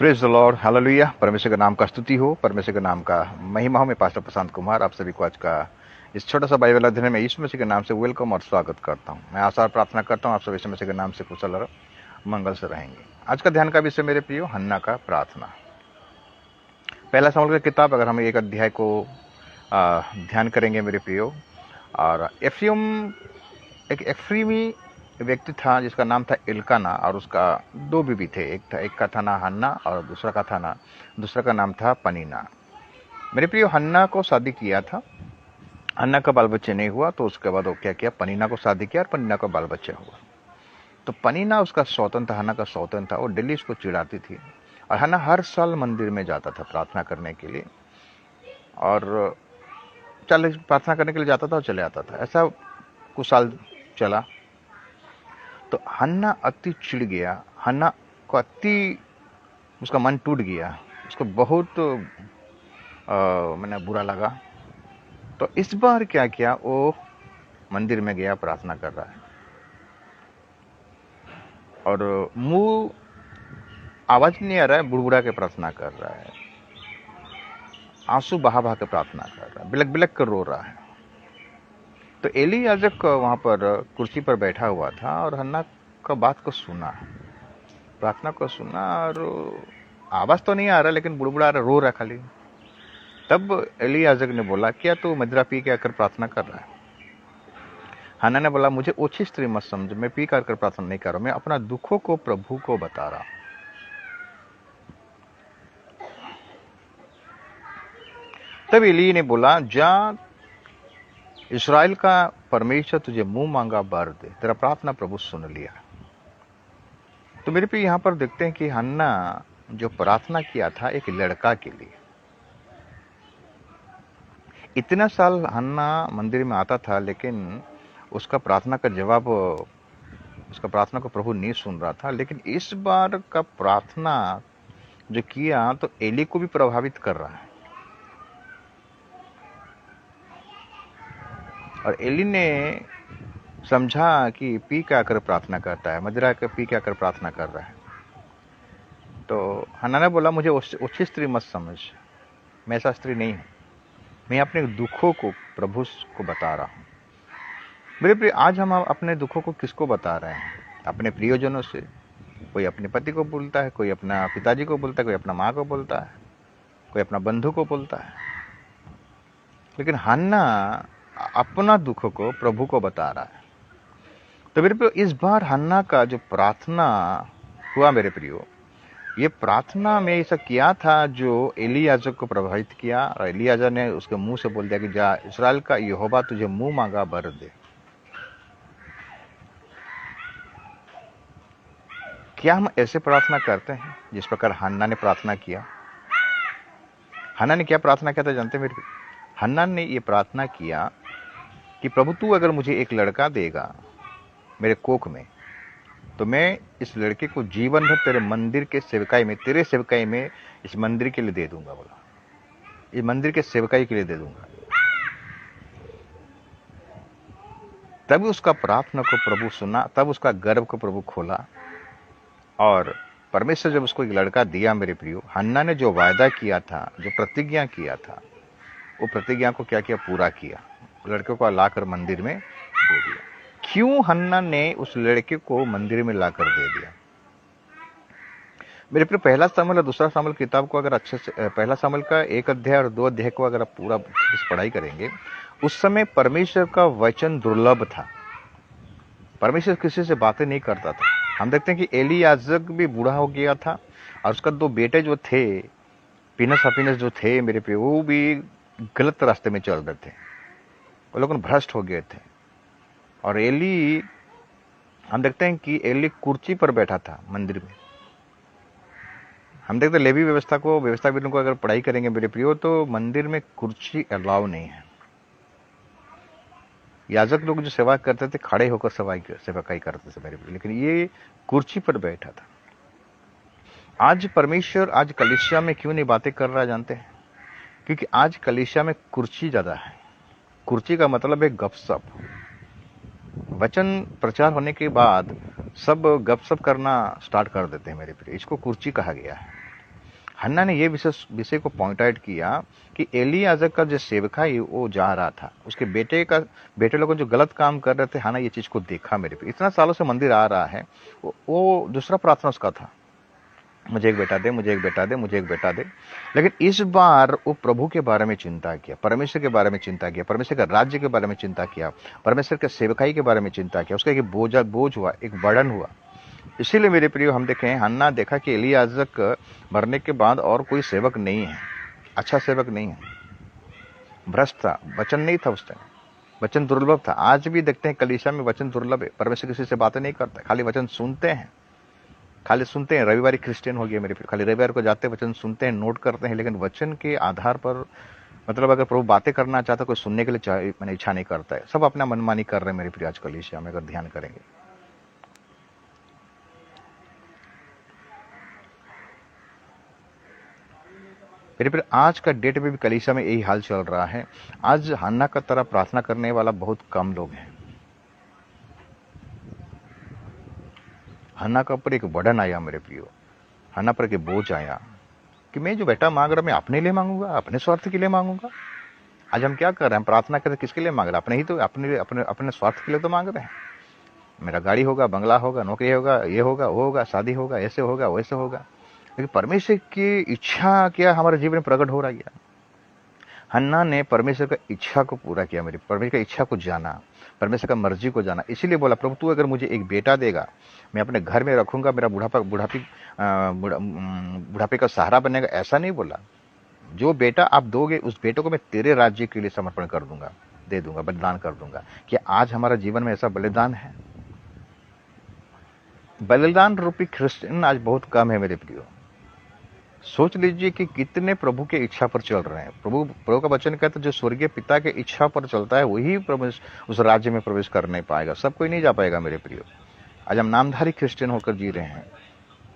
Praise the Lord, hallelujah. परमेश्वर के नाम का स्तुति हो, परमेश्वर के नाम का महिमा हो। मैं पास्टर प्रशांत कुमार आप सभी को आज का इस छोटा सा बाइबल अध्ययन में यीशु मसीह के नाम से वेलकम और स्वागत करता हूं। मैं आशा और प्रार्थना करता हूं आप सब यीशु मसीह के नाम से कुशल और मंगल से रहेंगे। आज का ध्यान का विषय मेरे प्रियो हन्ना का प्रार्थना। पहला शमूएल की किताब, अगर हम एक अध्याय को ध्यान करेंगे मेरे प्रियो, और एक एफ्रीमी व्यक्ति था जिसका नाम था इल्काना, और उसका दो बीवी थे। एक का था ना हन्ना और दूसरा का नाम था पनीना। मेरे प्रियो, हन्ना को शादी किया था। हन्ना का बाल बच्चे नहीं हुआ तो उसके बाद वो क्या किया, पनीना को शादी किया और पनीना का बाल बच्चा हुआ। तो पनीना उसका सौतन था, हन्ना का सौतन था। वो डेली उसको चिढ़ाती थी, और हन्ना हर साल मंदिर में जाता था प्रार्थना करने के लिए, और प्रार्थना करने के लिए जाता था और चले आता था। ऐसा कुछ साल चला तो हन्ना अति चिढ़ गया। हन्ना को उसका मन टूट गया, उसको बहुत मैंने बुरा लगा। तो इस बार क्या किया, वो मंदिर में गया, प्रार्थना कर रहा है और मुंह आवाज नहीं आ रहा है, बुड़बुड़ा के प्रार्थना कर रहा है, आंसू बहा बहा के प्रार्थना कर रहा है, बिलक बिलक कर रो रहा है। तो एली याजक वहां पर कुर्सी पर बैठा हुआ था और हन्ना का बात को सुना, प्रार्थना को सुना, और आवाज तो नहीं आ रहा लेकिन बुड़बुड़ा रहा, रो रहा खाली। तब एली याजक ने बोला, क्या तू मदिरा पी के आकर प्रार्थना कर रहा है? हन्ना ने बोला, मुझे ओछी स्त्री मत समझ, मैं पी कर प्रार्थना नहीं कर रहा हूं, मैं अपना दुखों को प्रभु को बता रहा हूं। तब एली ने बोला, जा, इस्राएल का परमेश्वर तुझे मुंह मांगा बर दे, तेरा प्रार्थना प्रभु सुन लिया। तो मेरे पे यहां पर देखते हैं कि हन्ना जो प्रार्थना किया था एक लड़का के लिए। इतना साल हन्ना मंदिर में आता था लेकिन उसका प्रार्थना का जवाब, उसका प्रार्थना को प्रभु नहीं सुन रहा था। लेकिन इस बार का प्रार्थना जो किया तो एली को भी प्रभावित कर रहा है, और एली ने समझा कि पी के आकर प्रार्थना करता है, मदिरा के पी के आकर प्रार्थना कर रहा है। तो हन्ना ने बोला, मुझे ओछी स्त्री मत समझ, मैं ऐसा स्त्री नहीं हूं, मैं अपने दुखों को प्रभु को बता रहा हूं। मेरे प्रिय, आज हम अपने दुखों को किसको बता रहे हैं? अपने प्रियजनों से। कोई अपने पति को बोलता है, कोई अपना पिताजी को बोलता है, कोई अपना माँ को बोलता है, कोई अपना बंधु को बोलता है। लेकिन हन्ना अपना दुख को प्रभु को बता रहा है। तो मेरे प्रियो, इस बार हन्ना का जो प्रार्थना हुआ मेरे प्रियो, ये प्रार्थना में ऐसा किया था जो एली याजक को प्रभावित किया, और एली याजक ने उसके मुंह से बोल दिया कि जा, इस्राएल का यहोवा तुझे मुंह मांगा बर दे। क्या हम ऐसे प्रार्थना करते हैं जिस प्रकार हन्ना ने प्रार्थना किया? हन्ना ने क्या प्रार्थना किया था जानते हैं मेरे? हन्ना ने ये प्रार्थना किया कि प्रभु तू अगर मुझे एक लड़का देगा मेरे कोख में, तो मैं इस लड़के को जीवन भर तेरे मंदिर के सेवकाई में, तेरे सेवकाई में इस मंदिर के लिए दे दूंगा। बोला, इस मंदिर के सेवकाई के लिए दे दूंगा। तब उसका प्रार्थना को प्रभु सुना, तब उसका गर्भ को प्रभु खोला, और परमेश्वर जब उसको एक लड़का दिया मेरे प्रियो, हन्ना ने जो वायदा किया था, जो प्रतिज्ञा किया था, वो प्रतिज्ञा को क्या किया, पूरा किया। लड़के को लाकर मंदिर में दे दिया। क्यों हन्ना ने उस लड़के को मंदिर में लाकर दे दिया? मेरे प्रिय, पहला शमूएल और दूसरा शमूएल किताब को अगर अच्छे से, पहला शमूएल का 1 अध्याय और 2 अध्याय को अगर आप पूरा पढ़ाई करेंगे, उस समय परमेश्वर का वचन दुर्लभ था। परमेश्वर किसी से बातें नहीं करता था। हम देखते हैं कि एली याजक भी बूढ़ा हो गया था, और उसका 2 बेटे जो थे, पीनस हपीनस जो थे मेरे प्रिय, वो भी गलत रास्ते में चल रहे थे, वो लोग भ्रष्ट हो गए थे। और एली, हम देखते हैं कि एली कुर्सी पर बैठा था मंदिर में। हम देखते हैं लेवी व्यवस्थाविदों को अगर पढ़ाई करेंगे मेरे प्रियो, तो मंदिर में कुर्सी अलाउ नहीं है। याजक लोग जो सेवा करते थे खड़े होकर सेवकाई करते थे मेरे प्रियो, लेकिन ये कुर्सी पर बैठा था। आज परमेश्वर आज कलीसिया में क्यों नहीं बातें कर रहा है जानते हैं? क्योंकि आज कलीसिया में कुर्सी ज्यादा है। कुर्सी का मतलब है गपशप। वचन प्रचार होने के बाद सब गपशप करना स्टार्ट कर देते हैं मेरे प्रिय, इसको कुर्सी कहा गया है। हन्ना ने ये विषय को पॉइंट आउट किया कि एलियाजर का जो सेवका है वो जा रहा था, उसके बेटे लोग जो गलत काम कर रहे थे, हन्ना ये चीज को देखा। मेरे पे इतना सालों से मंदिर आ रहा है, वो दूसरा प्रार्थना उसका था, मुझे एक बेटा दे, मुझे एक बेटा दे, मुझे एक बेटा दे। लेकिन इस बार वो प्रभु के बारे में चिंता किया, परमेश्वर के बारे में चिंता किया, परमेश्वर के राज्य के बारे में चिंता किया, परमेश्वर के सेवकाई के बारे में चिंता किया। उसका एक बोझ हुआ, एक बर्डन हुआ। इसीलिए मेरे प्रियो हम देखें, हन्ना देखा कि एलियाजक मरने के बाद और कोई सेवक नहीं है, अच्छा सेवक नहीं है, भ्रष्ट था, वचन नहीं था उस टाइम, वचन दुर्लभ था। आज भी देखते हैं कलीसिया में वचन दुर्लभ है, परमेश्वर किसी से बातें नहीं करता, खाली वचन सुनते हैं, खाली सुनते हैं। रविवारी क्रिश्चियन हो गया मेरे प्रियो, खाली रविवार को जाते वचन सुनते हैं, नोट करते हैं, लेकिन वचन के आधार पर मतलब अगर प्रभु बातें करना चाहता, कोई सुनने के लिए मैंने इच्छा नहीं करता है। सब अपना मनमानी कर रहे हैं मेरे प्रियो आज कलीसिया में, अगर ध्यान करेंगे। मेरे फिर आज का डेट में भी कलीसिया में यही हाल चल रहा है। आज हन्ना का तरह प्रार्थना करने वाला बहुत कम लोग हैं। हन्ना का ऊपर एक बर्डन आया मेरे प्रियो, हन्ना पर एक बोझ आया कि मैं जो बेटा मांग रहा, मैं अपने लिए मांगूंगा, अपने स्वार्थ के लिए मांगूंगा। आज हम क्या कर रहे हैं, प्रार्थना करते किसके लिए मांग रहे हैं? अपने ही तो, अपने अपने अपने स्वार्थ के लिए तो मांग रहे हैं। मेरा गाड़ी होगा, बंगला होगा, नौकरी होगा, ये होगा, वो होगा, शादी होगा, ऐसे होगा, वैसे होगा। लेकिन परमेश्वर की इच्छा क्या हमारे जीवन में प्रकट हो रही है? हन्ना ने परमेश्वर का इच्छा को पूरा किया, मेरी परमेश्वर की इच्छा को जाना, परमेश्वर का मर्जी को जाना। इसीलिए बोला, प्रभु तू अगर मुझे एक बेटा देगा, मैं अपने घर में रखूंगा, मेरा बुढ़ापे का सहारा बनेगा, ऐसा नहीं बोला। जो बेटा आप दोगे, उस बेटे को मैं तेरे राज्य के लिए समर्पण कर दूंगा, दे दूंगा, बलिदान कर दूंगा। क्या आज हमारा जीवन में ऐसा बलिदान है? बलिदान रूपी क्रिश्चियन आज बहुत कम है मेरे प्रियो। सोच लीजिए कि कितने प्रभु के इच्छा पर चल रहे हैं। प्रभु का वचन कहता है, जो स्वर्गीय पिता के इच्छा पर चलता है वही प्रवेश उस राज्य में प्रवेश कर नहीं पाएगा। सब कोई नहीं जा पाएगा मेरे प्रियो। आज हम नामधारी क्रिश्चियन होकर जी रहे हैं,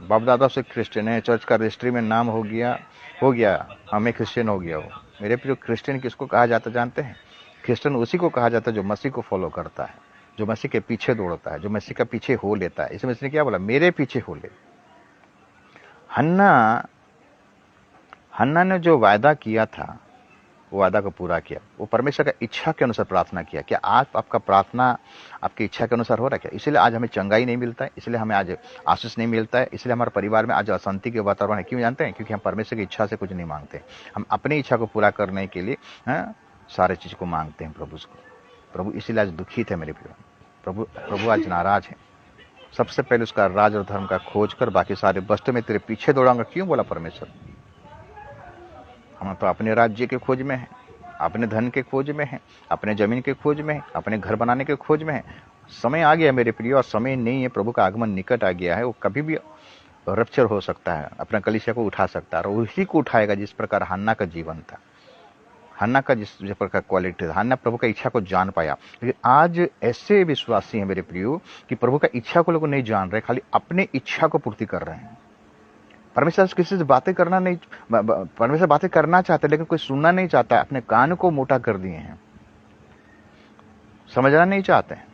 बाप दादा से क्रिश्चियन है, चर्च का रजिस्ट्री में नाम हो गया, हमें क्रिश्चियन हो गया हो। मेरे प्रियो, क्रिश्चियन किसको कहा जाता जानते हैं? क्रिश्चियन उसी को कहा जाता है जो मसीह को फॉलो करता है, जो मसीह के पीछे दौड़ता है, जो मसीह का पीछे हो लेता है। इसमें इसने क्या बोला? मेरे पीछे हो ले। हन्ना ने जो वायदा किया था, वो वायदा को पूरा किया। वो परमेश्वर का इच्छा के अनुसार प्रार्थना किया। क्या आज आपका प्रार्थना आपकी इच्छा के अनुसार हो रहा है क्या? इसलिए आज हमें चंगाई नहीं मिलता है, इसलिए हमें आज आशीष नहीं मिलता है, इसलिए हमारे परिवार में आज अशांति के वातावरण है। क्यों जानते हैं? क्योंकि हम परमेश्वर की इच्छा से कुछ नहीं मांगते, हम अपनी इच्छा को पूरा करने के लिए सारे चीज को मांगते हैं प्रभु को। प्रभु इसीलिए आज दुखी थे मेरे प्रिय। प्रभु आज नाराज है। सबसे पहले उसका राज और धर्म का खोज कर, बाकी सारे वस्तु में तेरे पीछे दौड़ाऊंगा। क्यों बोला परमेश्वर? हम तो अपने राज्य के खोज में हैं, अपने धन के खोज में हैं, अपने जमीन के खोज में हैं, अपने घर बनाने के खोज में हैं। समय आ गया मेरे प्रिय, और समय नहीं है, प्रभु का आगमन निकट आ गया है। वो कभी भी रप्चर हो सकता है, अपना कलीसिया को उठा सकता है, और उसी को उठाएगा जिस प्रकार हन्ना का जीवन था, हन्ना का जिस प्रकार क्वालिटी था। हन्ना प्रभु का इच्छा को जान पाया। लेकिन आज ऐसे विश्वासी हैं मेरे प्रियो कि प्रभु का इच्छा को लोग नहीं जान रहे, खाली अपने इच्छा को पूर्ति कर रहे हैं। परमेश्वर किसी से बातें करना नहीं, परमेश्वर बातें करना चाहते लेकिन कोई सुनना नहीं चाहता। अपने कान को मोटा कर दिए हैं, समझना नहीं चाहते हैं।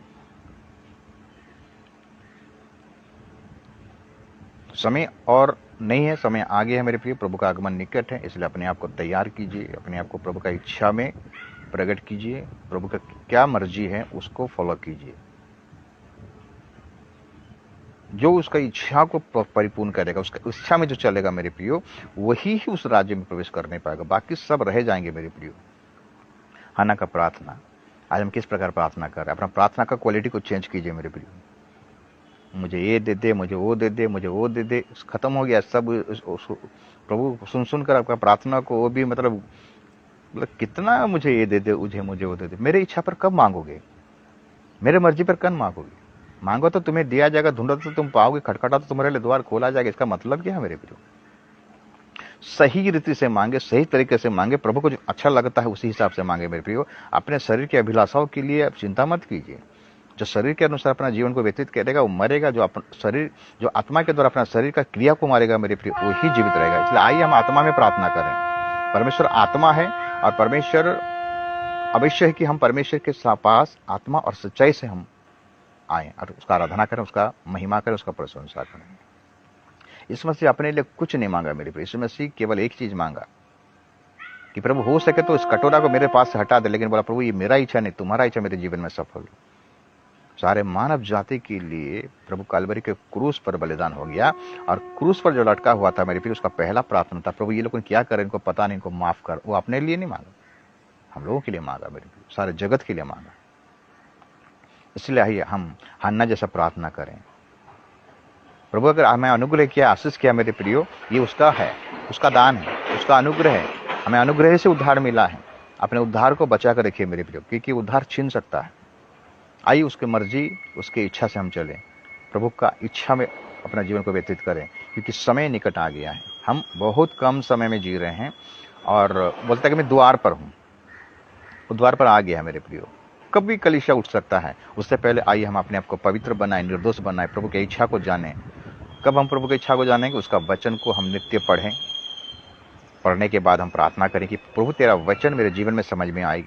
समय और नहीं है, समय आगे है मेरे प्रिय। प्रभु का आगमन निकट है, इसलिए अपने आप को तैयार कीजिए, अपने आप को प्रभु का इच्छा में प्रकट कीजिए। प्रभु का क्या मर्जी है उसको फॉलो कीजिए। जो उसका इच्छा को परिपूर्ण करेगा, उसका इच्छा में जो चलेगा मेरे प्रियो, वही ही उस राज्य में प्रवेश कर नहीं पाएगा, बाकी सब रह जाएंगे मेरे प्रियो। हन्ना का प्रार्थना, आज हम किस प्रकार प्रार्थना कर रहे हैं? अपना प्रार्थना का क्वालिटी को चेंज कीजिए मेरे प्रियो। मुझे ये दे दे, मुझे वो दे दे, मुझे वो दे दे, खत्म हो गया सब। प्रभु सुन कर आपका प्रार्थना को, वो भी मतलब कितना मुझे ये दे दे, मुझे वो दे दे। मेरे इच्छा पर कब मांगोगे? मेरे मर्जी पर कब मांगोगे? मांगो तो तुम्हें दिया जाएगा, ढूंढो तो तुम पाओगे, खटखटा तो तुम्हारे लिए द्वार खोला जाएगा। इसका मतलब क्या है मेरे प्रियो? सही रीति से मांगे, सही तरीके से मांगे, प्रभु को जो अच्छा लगता है उसी हिसाब से मांगे मेरे प्रियो। अपने शरीर की अभिलाषाओं के लिए आप चिंता मत कीजिए। जो शरीर के अनुसार अपना जीवन को व्यतीत करेगा वो मरेगा, जो आत्मा के द्वारा अपना शरीर का क्रिया को मारेगा मेरे प्रियो, वही जीवित रहेगा। इसलिए आइए हम आत्मा में प्रार्थना करें। परमेश्वर आत्मा है, और परमेश्वर अवश्य है कि हम परमेश्वर के पास आत्मा और सच्चाई से हम आए और उसका आराधना करें, उसका महिमा करें, उसका प्रशंसा करें। यीशु मसीह अपने लिए कुछ नहीं मांगा मेरे प्रिय। यीशु मसीह केवल एक चीज मांगा कि प्रभु हो सके तो इस कटोरा को मेरे पास से हटा दे, लेकिन बोला प्रभु ये मेरा इच्छा नहीं, तुम्हारा इच्छा मेरे जीवन में सफल हो। सारे मानव जाति के लिए प्रभु कालवरी के क्रूस पर बलिदान हो गया, और क्रूस पर जो लटका हुआ था मेरे प्रिय, उसका पहला प्रार्थना था, प्रभु ये लोग क्या करें, इनको पता नहीं, इनको माफ कर। वो अपने लिए नहीं मांगा, हम लोगों के लिए मांगा मेरे प्रिय, सारे जगत के लिए मांगा। इसलिए आइए हम हन्ना जैसा प्रार्थना करें। प्रभु अगर हमें अनुग्रह किया, आशीष किया मेरे प्रियो, ये उसका है, उसका दान है, उसका अनुग्रह है। हमें अनुग्रह से उद्धार मिला है। अपने उद्धार को बचा कर रखिए मेरे प्रियो, क्योंकि उद्धार छीन सकता है। आइए उसकी मर्जी, उसकी इच्छा से हम चलें, प्रभु का इच्छा में अपना जीवन को व्यतीत करें, क्योंकि समय निकट आ गया है। हम बहुत कम समय में जी रहे हैं, और बोलता है कि मैं द्वार पर हूँ, वो द्वार पर आ गया है मेरे प्रियो। कभी कलीसिया उठ सकता है। उससे पहले आइए हम अपने आप को पवित्र बनाएं, निर्दोष बनाएं, प्रभु की इच्छा को जानें। कब हम प्रभु की इच्छा को जानेंगे? उसका वचन को हम नित्य पढ़ें। पढ़ने के बाद हम प्रार्थना करें कि प्रभु तेरा वचन मेरे जीवन में समझ में आए,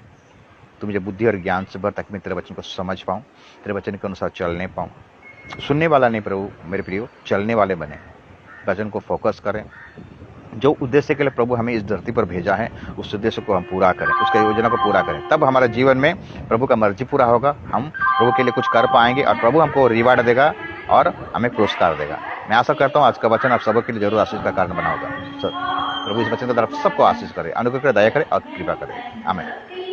तू मुझे बुद्धि और ज्ञान से भर, ताकि मैं तेरे वचन को समझ पाऊँ, तेरे वचन के अनुसार चलने पाऊँ। सुनने वाला नहीं प्रभु मेरे प्रियो, चलने वाले बने। वचन को फोकस करें। जो उद्देश्य के लिए प्रभु हमें इस धरती पर भेजा है, उस उद्देश्य को हम पूरा करें, उसका योजना को पूरा करें। तब हमारे जीवन में प्रभु का मर्जी पूरा होगा, हम प्रभु के लिए कुछ कर पाएंगे, और प्रभु हमको रिवार्ड देगा और हमें पुरस्कार देगा। मैं आशा करता हूँ आज का वचन आप सबके लिए जरूर आशीष का कारण बना होगा। प्रभु इस वचन की तरफ सबको आशीष करे, अनुग्रह करे, दया करे और कृपा करे। आमीन।